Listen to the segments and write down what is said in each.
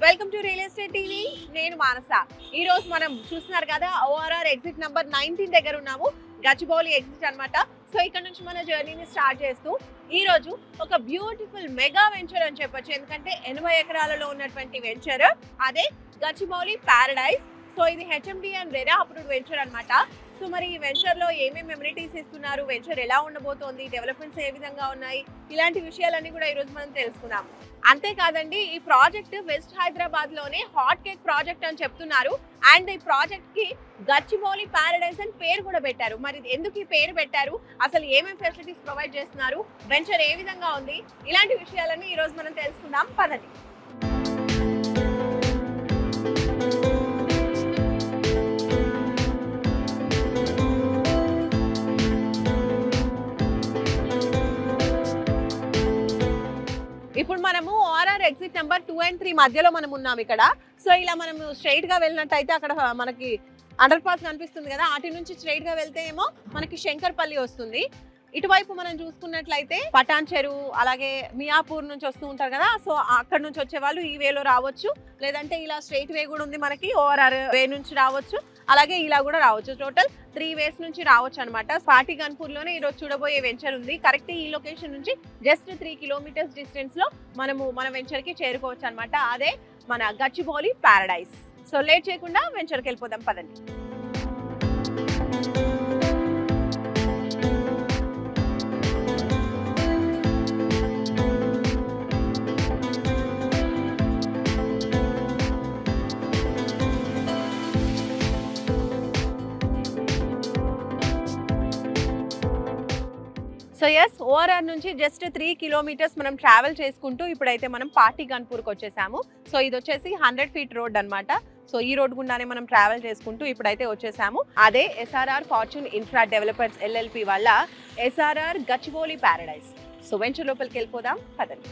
Welcome to real estate TV. నేను మానస. ఈ రోజు మనం చూస్తున్నారు కదా, ఓఆర్ఆర్ ఎగ్జిట్ నంబర్ 19 దగ్గర ఉన్నాము. గచ్చిబౌలి ఎగ్జిట్ అన్నమాట. సో ఇక్కడ నుంచి మన జర్నీని స్టార్ట్ చేస్తూ ఈ రోజు ఒక బ్యూటిఫుల్ మెగా వెంచర్ అని చెప్పొచ్చు. ఎందుకంటే 80 ఎకరాలలో ఉన్నటువంటి వెంచర్ అదే గచ్చిబౌలి ప్యారడైజ్. సో ఇది HMD and RERA approved venture అన్నమాట. సో మరి ఈ వెంచర్ లో ఏమేమి ఎమ్యూనిటీస్ ఇస్తున్నారు, వెంచర్ ఎలా ఉండబోతోంది, డెవలప్మెంట్స్ ఏ విధంగా ఉన్నాయి, ఇలాంటి విషయాలన్నీ కూడా ఈ రోజు మనం తెలుసుకుందాం. అంతేకాదండి, ఈ ప్రాజెక్ట్ వెస్ట్ హైదరాబాద్ లోనే హాట్ కేక్ ప్రాజెక్ట్ అని చెప్తున్నారు. అండ్ ఈ ప్రాజెక్ట్ కి గచ్చిబౌలి ప్యారడైజ్ అని పేరు కూడా పెట్టారు. మరి ఎందుకు ఈ పేరు పెట్టారు, అసలు ఏమేమి ఫెసిలిటీస్ ప్రొవైడ్ చేస్తున్నారు, వెంచర్ ఏ విధంగా ఉంది, ఇలాంటి విషయాలన్నీ ఈ రోజు మనం తెలుసుకుందాం. పదండి. ఇప్పుడు మనము ఓఆర్ఆర్ ఎగ్జిట్ నెంబర్ 2 and 3 మధ్యలో మనం ఉన్నాం ఇక్కడ. సో ఇలా మనము స్ట్రైట్ గా వెళ్ళినట్టయితే అక్కడ మనకి అండర్ పాస్ కనిపిస్తుంది కదా, అటు నుంచి స్ట్రైట్ గా వెళ్తే ఏమో మనకి శంకర్పల్లి వస్తుంది. ఇటువైపు మనం చూసుకున్నట్లయితే పటాన్ చెరువు, అలాగే మియాపూర్ నుంచి వస్తూ ఉంటారు కదా, సో అక్కడ నుంచి వచ్చే వాళ్ళు ఈ వేలో రావచ్చు. లేదంటే ఇలా స్ట్రైట్ వే కూడా ఉంది మనకి, ఓఆర్ఆర్ వే నుంచి రావచ్చు, అలాగే ఇలా కూడా రావచ్చు. టోటల్ 3 వేస్ నుంచి రావచ్చు అనమాట. పాటిగన్పూర్ లోనే ఈరోజు చూడబోయే వెంచర్ ఉంది. కరెక్ట్ ఈ లొకేషన్ నుంచి జస్ట్ 3 kilometers డిస్టెన్స్ లో మనము మన వెంచర్ కి చేరుకోవచ్చు అనమాట. అదే మన గచ్చిబౌలి ప్యారడైజ్. సో లేట్ చేయకుండా వెంచర్కి వెళ్ళిపోదాం, పదండి. సో ఎస్, ఓఆర్ఆర్ నుంచి జస్ట్ 3 kilometers మనం ట్రావెల్ చేసుకుంటూ ఇప్పుడైతే మనం పాటిగన్పూర్కి వచ్చేసాము. సో ఇది వచ్చేసి 100 feet రోడ్ అనమాట. సో ఈ రోడ్ గుండానే మనం ట్రావెల్ చేసుకుంటూ ఇప్పుడైతే వచ్చేసాము. అదే SRR Fortune Infra Developers LLP వల్ల SRR Gachibowli Paradise. So venture లోపలికి వెళ్ళిపోదాం, పదండి.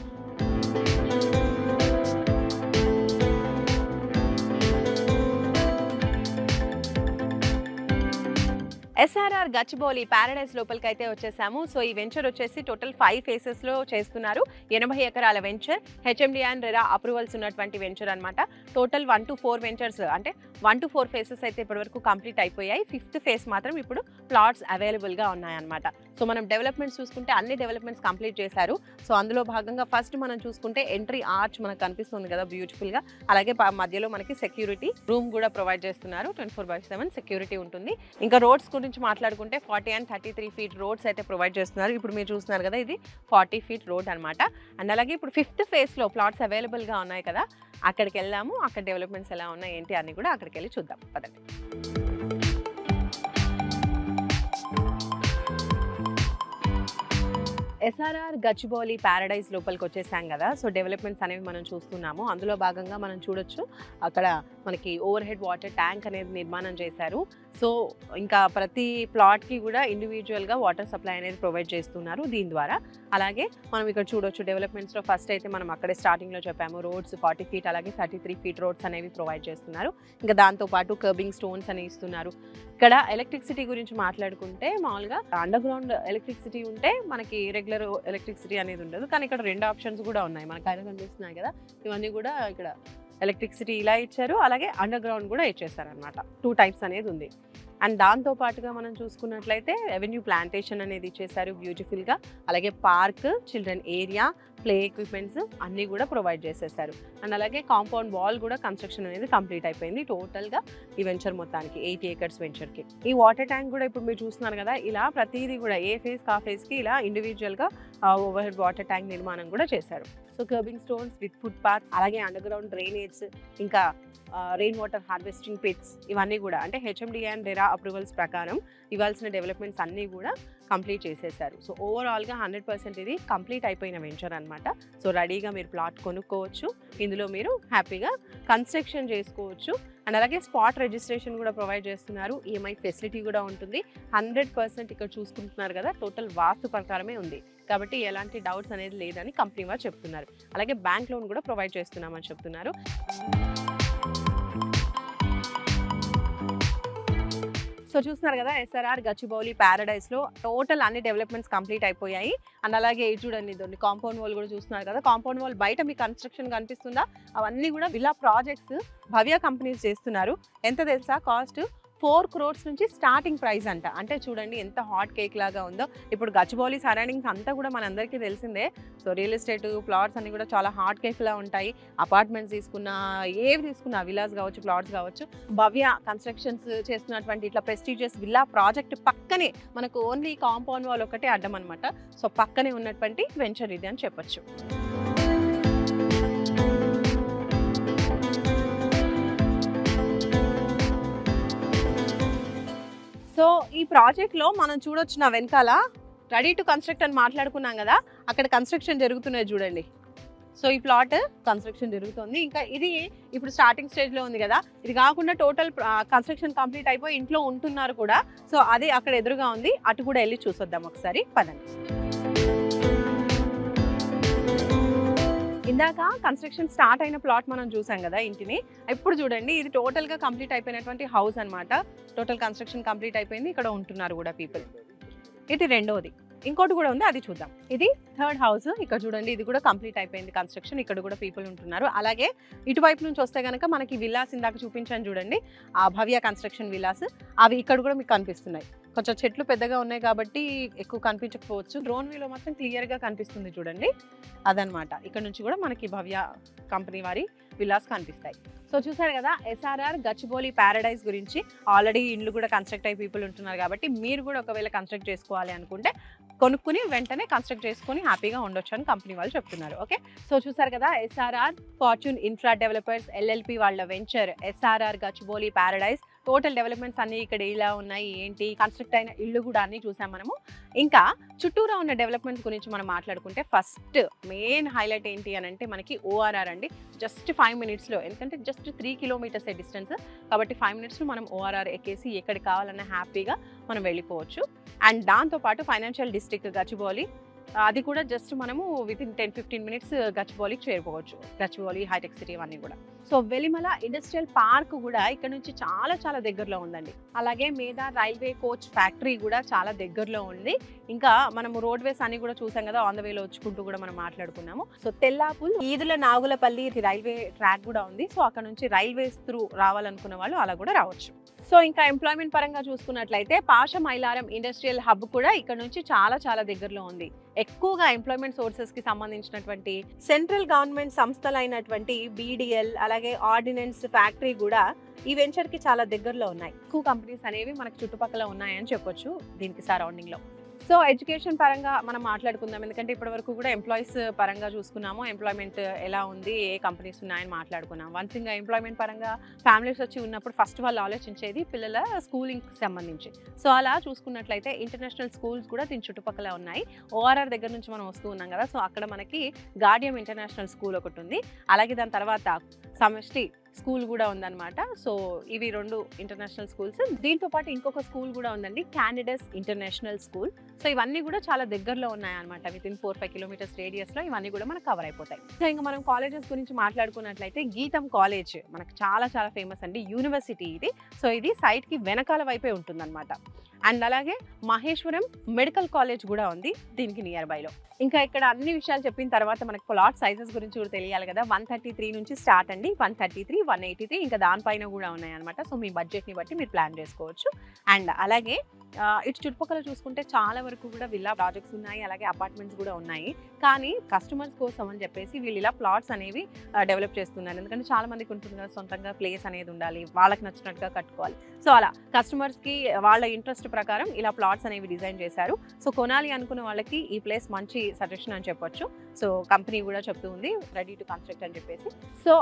ఎస్ఆర్ఆర్ గచ్చిబౌలి ప్యారడైజ్ లోపలికి అయితే వచ్చేసాము. సో ఈ వెంచర్ వచ్చేసి టోటల్ 5 phases లో చేస్తున్నారు. 80 ఎకరాల venture, HMD and RERA approvals ఉన్నటువంటి వెంచర్ అనమాట. టోటల్ 1 to 4 వెంచర్స్, అంటే 1 to 4 phases అయితే ఇప్పటివరకు కంప్లీట్ అయిపోయాయి. 5th phase మాత్రం ఇప్పుడు ప్లాట్స్ అవైలబుల్గా ఉన్నాయన్నమాట. సో మనం డెవలప్మెంట్స్ చూసుకుంటే అన్ని డెవలప్మెంట్స్ కంప్లీట్ చేశారు. సో అందులో భాగంగా ఫస్ట్ మనం చూసుకుంటే ఎంట్రీ ఆర్చ్ మనకు కనిపిస్తుంది కదా బ్యూటిఫుల్గా. అలాగే మధ్యలో మనకి సెక్యూరిటీ రూమ్ కూడా ప్రొవైడ్ చేస్తున్నారు. 24/7 సెక్యూరిటీ ఉంటుంది. ఇంకా రోడ్స్ గురించి మాట్లాడుకుంటే 40 and 33 feet రోడ్స్ అయితే ప్రొవైడ్ చేస్తున్నారు. ఇప్పుడు మీరు చూస్తున్నారు కదా, ఇది 40 feet రోడ్ అనమాట. అండ్ అలాగే ఇప్పుడు 5th phase లో ప్లాట్స్ అవైలబుల్గా ఉన్నాయి కదా, అక్కడికి వెళ్దాము. అక్కడ డెవలప్మెంట్స్ ఎలా ఉన్నాయి ఏంటి అన్ని కూడా అక్కడికి వెళ్ళి చూద్దాం, పదండి. ఎస్ఆర్ఆర్ గచ్చిబౌలి ప్యారడైజ్ లోపలికి వచ్చేసాం కదా. సో డెవలప్మెంట్స్ అనేవి మనం చూస్తున్నాము. అందులో భాగంగా మనం చూడొచ్చు, అక్కడ మనకి ఓవర్ హెడ్ వాటర్ ట్యాంక్ అనేది నిర్మాణం చేశారు. సో ఇంకా ప్రతి ప్లాట్కి కూడా ఇండివిజువల్గా వాటర్ సప్లై అనేది ప్రొవైడ్ చేస్తున్నారు దీని ద్వారా. అలాగే మనం ఇక్కడ చూడొచ్చు డెవలప్మెంట్స్లో ఫస్ట్ అయితే మనం అక్కడే స్టార్టింగ్లో చెప్పాము, రోడ్స్ 40 feet అలాగే 33 feet రోడ్స్ అనేవి ప్రొవైడ్ చేస్తున్నారు. ఇంకా దాంతోపాటు కర్బింగ్ స్టోన్స్ అని ఇస్తున్నారు. ఇక్కడ ఎలక్ట్రిసిటీ గురించి మాట్లాడుకుంటే మామూలుగా అండర్ గ్రౌండ్ ఎలక్ట్రిసిటీ ఉంటే మనకి రెగ్యులర్ ఎలక్ట్రిసిటీ అనేది ఉండదు, కానీ ఇక్కడ 2 ఆప్షన్స్ కూడా ఉన్నాయి. మనకు అయితే కనిపిస్తున్నాయి కదా, ఇవన్నీ కూడా ఇక్కడ ఎలక్ట్రిసిటీ ఇలా ఇచ్చారు, అలాగే అండర్ గ్రౌండ్ కూడా ఇచ్చేసారు అనమాట. 2 types అనేది ఉంది. అండ్ దాంతో పాటుగా మనం చూసుకున్నట్లయితే రెవెన్యూ ప్లాంటేషన్ అనేది ఇచ్చేసారు బ్యూటిఫుల్గా. అలాగే park, children area, play equipments అన్నీ కూడా ప్రొవైడ్ చేసేసారు. అండ్ అలాగే కాంపౌండ్ వాల్ కూడా కన్స్ట్రక్షన్ అనేది కంప్లీట్ అయిపోయింది టోటల్గా ఈ వెంచర్ మొత్తానికి 80 acres వెంచర్కి. ఈ వాటర్ ట్యాంక్ కూడా ఇప్పుడు మీరు చూస్తున్నారు కదా, ఇలా ప్రతిదీ కూడా ఏ ఫేజ్ ఆ ఫేజ్కి ఇలా ఇండివిజువల్గా ఓవర్ హెడ్ వాటర్ ట్యాంక్ నిర్మాణం కూడా చేశారు. So kerbing stones with foot path, అలాగే అండర్ గ్రౌండ్ డ్రైనేజ్, ఇంకా రెయిన్ వాటర్ హార్వెస్టింగ్ పిట్స్, ఇవన్నీ కూడా అంటే హెచ్ఎండి అండ్ రెరా అప్రూవల్స్ ప్రకారం ఇవ్వాల్సిన డెవలప్మెంట్స్ అన్నీ కూడా కంప్లీట్ చేసేసారు. సో ఓవరాల్గా 100% ఇది కంప్లీట్ అయిపోయిన వెంచర్ అనమాట. సో రెడీగా మీరు ప్లాట్ కొనుక్కోవచ్చు, ఇందులో మీరు హ్యాపీగా కన్స్ట్రక్షన్ చేసుకోవచ్చు. అండ్ అలాగే స్పాట్ రిజిస్ట్రేషన్ కూడా ప్రొవైడ్ చేస్తున్నారు. ఈఎంఐ ఫెసిలిటీ కూడా ఉంటుంది. 100% ఇక్కడ చూసుకుంటున్నారు కదా, టోటల్ వాస్తు ప్రకారమే ఉంది కాబట్టి ఎలాంటి డౌట్స్ అనేది లేదని కంపెనీ వారు చెప్తున్నారు. అలాగే బ్యాంక్ లోన్ కూడా ప్రొవైడ్ చేస్తున్నామని చెప్తున్నారు. సో సో చూస్తున్నారు కదా ఎస్ఆర్ఆర్ గచ్చిబౌలి ప్యారడైస్ లో టోటల్ అన్ని డెవలప్మెంట్స్ కంప్లీట్ అయిపోయాయి. అండ్ అలాగే ఇది చూడండి, ఇదండి కాంపౌండ్ వాల్ కూడా చూస్తున్నారు కదా. కాంపౌండ్ వాల్ బయట మీకు కన్స్ట్రక్షన్ కనిపిస్తుందా, అవన్నీ కూడా విల్లా ప్రాజెక్ట్స్ భవ్య కంపెనీస్ చేస్తున్నారు. ఎంత తెలుసా కాస్ట్? 4 crores నుంచి స్టార్టింగ్ ప్రైస్ అంట. అంటే చూడండి ఎంత హాట్ కేక్ లాగా ఉందో. ఇప్పుడు గచ్చిబౌలి సరౌండింగ్స్ అంతా కూడా మనందరికీ తెలిసిందే. సో రియల్ ఎస్టేట్ ప్లాట్స్ అన్ని కూడా చాలా హాట్ కేక్ లా ఉంటాయి. అపార్ట్మెంట్స్ తీసుకున్నా, ఏవి తీసుకున్నా, విల్లాస్ కావచ్చు, ప్లాట్స్ కావచ్చు, భవ్య కన్స్ట్రక్షన్స్ చేస్తున్నటువంటి ఇట్లా ప్రెస్టీజియస్ విల్లా ప్రాజెక్ట్ పక్కనే మనకు ఓన్లీ కాంపౌండ్ వాల్ ఒకటే అడ్డం అనమాట. సో పక్కనే ఉన్నటువంటి వెంచర్ ఇది అని చెప్పొచ్చు. సో ఈ ప్రాజెక్ట్లో మనం చూడొచ్చు, నా వెనకాల రెడీ టు కన్స్ట్రక్ట్ అని మాట్లాడుకున్నాం కదా, అక్కడ కన్స్ట్రక్షన్ జరుగుతున్నది చూడండి. సో ఈ ప్లాట్ కన్స్ట్రక్షన్ జరుగుతుంది. ఇంకా ఇది ఇప్పుడు స్టార్టింగ్ స్టేజ్లో ఉంది కదా, ఇది కాకుండా టోటల్ కన్స్ట్రక్షన్ కంప్లీట్ అయిపోయి ఇంట్లో ఉంటున్నారు కూడా. సో అది అక్కడ ఎదురుగా ఉంది, అటు కూడా వెళ్ళి చూసొద్దాం ఒకసారి, పదండి. ఇందాక కన్స్ట్రక్షన్ స్టార్ట్ అయిన ప్లాట్ మనం చూసాం కదా ఇంటిని. ఇప్పుడు చూడండి, ఇది టోటల్గా కంప్లీట్ అయిపోయినటువంటి హౌస్ అనమాట. టోటల్ కన్స్ట్రక్షన్ కంప్లీట్ అయిపోయింది, ఇక్కడ ఉంటున్నారు కూడా పీపుల్. ఇది రెండోది, ఇంకోటి కూడా ఉంది, అది చూద్దాం. ఇది థర్డ్ హౌస్. ఇక్కడ చూడండి, ఇది కూడా కంప్లీట్ అయిపోయింది కన్స్ట్రక్షన్, ఇక్కడ కూడా పీపుల్ ఉంటున్నారు. అలాగే ఇటువైపు నుంచి వస్తే కనుక మనకి విల్లాస్ ఇందాక చూపించాను చూడండి, ఆ భవ్య కన్స్ట్రక్షన్ విల్లాస్, అవి ఇక్కడ కూడా మీకు కనిపిస్తున్నాయి. కొంచెం చెట్లు పెద్దగా ఉన్నాయి కాబట్టి ఎక్కువ కనిపించకపోవచ్చు. డ్రోన్ వ్యూలో మాత్రం క్లియర్గా కనిపిస్తుంది చూడండి, అదనమాట. ఇక్కడ నుంచి కూడా మనకి భవ్య కంపెనీ వారి విల్లాస్ కనిపిస్తాయి. సో చూసారు కదా ఎస్ఆర్ఆర్ గచ్చిబౌలి ప్యారడైస్ గురించి. ఆల్రెడీ ఇండ్లు కూడా కన్స్ట్రక్ట్ అయ్యి పీపుల్ ఉంటున్నారు కాబట్టి మీరు కూడా ఒకవేళ కన్స్ట్రక్ట్ చేసుకోవాలి అనుకుంటే కొనుక్కుని వెంటనే కన్స్ట్రక్ట్ చేసుకుని హ్యాపీగా ఉండొచ్చు అని కంపెనీ వాళ్ళు చెప్తున్నారు. ఓకే, సో చూసారు కదా SRR Fortune Infra Developers LLP వాళ్ళ venture SRR Gachibowli Paradise. Total developments అన్ని ఇక్కడ ఇలా ఉన్నాయి, ఏంటి కన్స్ట్రక్ట్ అయిన ఇళ్ళు కూడా అన్ని చూసాం మనము. ఇంకా చుట్టూరా ఉన్న డెవలప్మెంట్స్ గురించి మనం మాట్లాడుకుంటే ఫస్ట్ మెయిన్ హైలైట్ ఏంటి అని అంటే మనకి ఓఆర్ఆర్ అండి. జస్ట్ 5 minutesలో, ఎందుకంటే జస్ట్ 3 kilometers డిస్టెన్స్ కాబట్టి 5 minutesలో మనం ఓఆర్ఆర్ ఎక్కేసి ఎక్కడికి కావాలన్నా హ్యాపీగా మనం వెళ్ళిపోవచ్చు. అండ్ దాంతోపాటు ఫైనాన్షియల్ డిస్ట్రిక్ట్ గచ్చిబౌలి, అది కూడా జస్ట్ మనము వితిన్ 10-15 minutes గచ్చిబౌలికి చేరుకోవచ్చు. గచ్చిబౌలి హైటెక్ సిటీ అన్నీ కూడా. సో వెలిమల ఇండస్ట్రియల్ పార్క్ కూడా ఇక్కడ నుంచి చాలా చాలా దగ్గరలో ఉందండి. అలాగే మేదా రైల్వే కోచ్ ఫ్యాక్టరీ కూడా చాలా దగ్గరలో ఉంది. ఇంకా మనము రోడ్వేస్ అన్ని కూడా చూసాం కదా, ఆన్ ద వేలో వచ్చుకుంటూ కూడా మనం మాట్లాడుకున్నాము. సో తెల్లాపుల్ ఈదుల నాగులపల్లి రైల్వే ట్రాక్ కూడా ఉంది. సో అక్కడ నుంచి రైల్వేస్ త్రూ రావాలనుకున్న వాళ్ళు అలా కూడా రావచ్చు. సో ఇంకా ఎంప్లాయ్మెంట్ పరంగా చూసుకున్నట్లయితే పాష మైలారం ఇండస్ట్రియల్ హబ్ కూడా ఇక్కడ నుంచి చాలా చాలా దగ్గరలో ఉంది. ఎక్కువగా ఎంప్లాయ్మెంట్ సోర్సెస్కి సంబంధించినటువంటి సెంట్రల్ గవర్నమెంట్ సంస్థలైనటువంటి BDL అలాగే ఆర్డినెన్స్ ఫ్యాక్టరీ కూడా ఈ వెంచర్కి చాలా దగ్గరలో ఉన్నాయి. ఎక్కువ కంపెనీస్ అనేవి మనకు చుట్టుపక్కల ఉన్నాయని చెప్పొచ్చు దీనికి సరౌండింగ్లో. సో ఎడ్యుకేషన్ పరంగా మనం మాట్లాడుకుందాం, ఎందుకంటే ఇప్పటివరకు కూడా ఎంప్లాయీస్ పరంగా చూసుకున్నాము. ఎంప్లాయ్మెంట్ ఎలా ఉంది, ఏ కంపెనీస్ ఉన్నాయని మాట్లాడుకున్నాం. వన్స్ ఇంకా ఎంప్లాయ్మెంట్ పరంగా ఫ్యామిలీస్ వచ్చి ఉన్నప్పుడు ఫస్ట్ వాళ్ళు ఆలోచించేది పిల్లల స్కూలింగ్కి సంబంధించి. సో అలా చూసుకున్నట్లయితే ఇంటర్నేషనల్ స్కూల్స్ కూడా దీని చుట్టుపక్కల ఉన్నాయి. ఓఆర్ఆర్ దగ్గర నుంచి మనం వస్తూ ఉన్నాం కదా, సో అక్కడ మనకి గార్డియం ఇంటర్నేషనల్ స్కూల్ ఒకటి ఉంది. అలాగే దాని తర్వాత సమష్టి స్కూల్ కూడా ఉందన్నమాట. సో ఇవి 2 ఇంటర్నేషనల్ స్కూల్స్. దీంతో పాటు ఇంకొక స్కూల్ కూడా ఉందండి, క్యాండిడస్ ఇంటర్నేషనల్ స్కూల్. సో ఇవన్నీ కూడా చాలా దగ్గరలో ఉన్నాయన్నమాట. వితిన్ 4-5 kilometers రేడియస్లో ఇవన్నీ కూడా మనకు కవర్ అయిపోతాయి. సో ఇంకా మనం కాలేజెస్ గురించి మాట్లాడుకున్నట్లయితే గీతం కాలేజ్ మనకు చాలా చాలా ఫేమస్ అండి, యూనివర్సిటీ ఇది. సో ఇది సైట్కి వెనకాల వైపే ఉంటుందన్నమాట. అండ్ అలాగే మహేశ్వరం మెడికల్ కాలేజ్ కూడా ఉంది దీనికి నియర్ బైలో. ఇంకా ఇక్కడ అన్ని విషయాలు చెప్పిన తర్వాత మనకు ప్లాట్ సైజెస్ గురించి కూడా తెలియాలి కదా. 133 నుంచి స్టార్ట్ అండి, 133, 183 ఇంకా దానిపైన కూడా ఉన్నాయన్నమాట. సో మీ బడ్జెట్ని బట్టి మీరు ప్లాన్ చేసుకోవచ్చు. అండ్ అలాగే ఇటు చుట్టుపక్కల చూసుకుంటే చాలా వరకు కూడా విల్లా ప్రాజెక్ట్స్ ఉన్నాయి, అలాగే అపార్ట్మెంట్స్ కూడా ఉన్నాయి. కానీ కస్టమర్స్ కోసం అని చెప్పేసి వీళ్ళు ఇలా ప్లాట్స్ అనేవి డెవలప్ చేస్తున్నారు. ఎందుకంటే చాలా మందికి ఉంటుంది కదా, సొంతంగా ప్లేస్ అనేది ఉండాలి, వాళ్ళకి నచ్చినట్టుగా కట్టుకోవాలి. సో అలా కస్టమర్స్కి వాళ్ళ ఇంట్రెస్ట్ ప్రకారం ఇలా ప్లాట్స్ అనేవి డిజైన్ చేశారు. సో కొనాలి అనుకున్న వాళ్ళకి ఈ ప్లేస్ మంచి సజెషన్ అని చెప్పొచ్చు. సో కంపెనీ కూడా చెప్తూ ఉంది రెడీ టు కన్స్ట్రక్ట్ అని చెప్పేసి. సో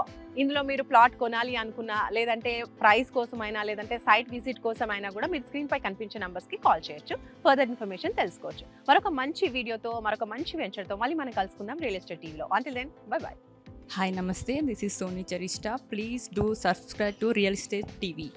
ఇందులో మీరు ప్లాట్ కొనాలి అనుకున్నా, లేదంటే ప్రైస్ కోసమైనా, లేదంటే సైట్ విజిట్ కోసమైనా కూడా మీరు స్క్రీన్ పై కనిపించే నంబర్స్కి కాల్ చేయొచ్చు, ఫర్దర్ ఇన్ఫర్మేషన్ తెలుసుకోవచ్చు. మరొక మంచి వీడియోతో, మరొక మంచి వెంచర్తో మళ్ళీ మనం కలుసుకుందాం రియల్ ఎస్టేట్ టీవీలో. Until then, bye bye. Hi, namaste. This is Soni Charishta. Please do subscribe to Real Estate TV.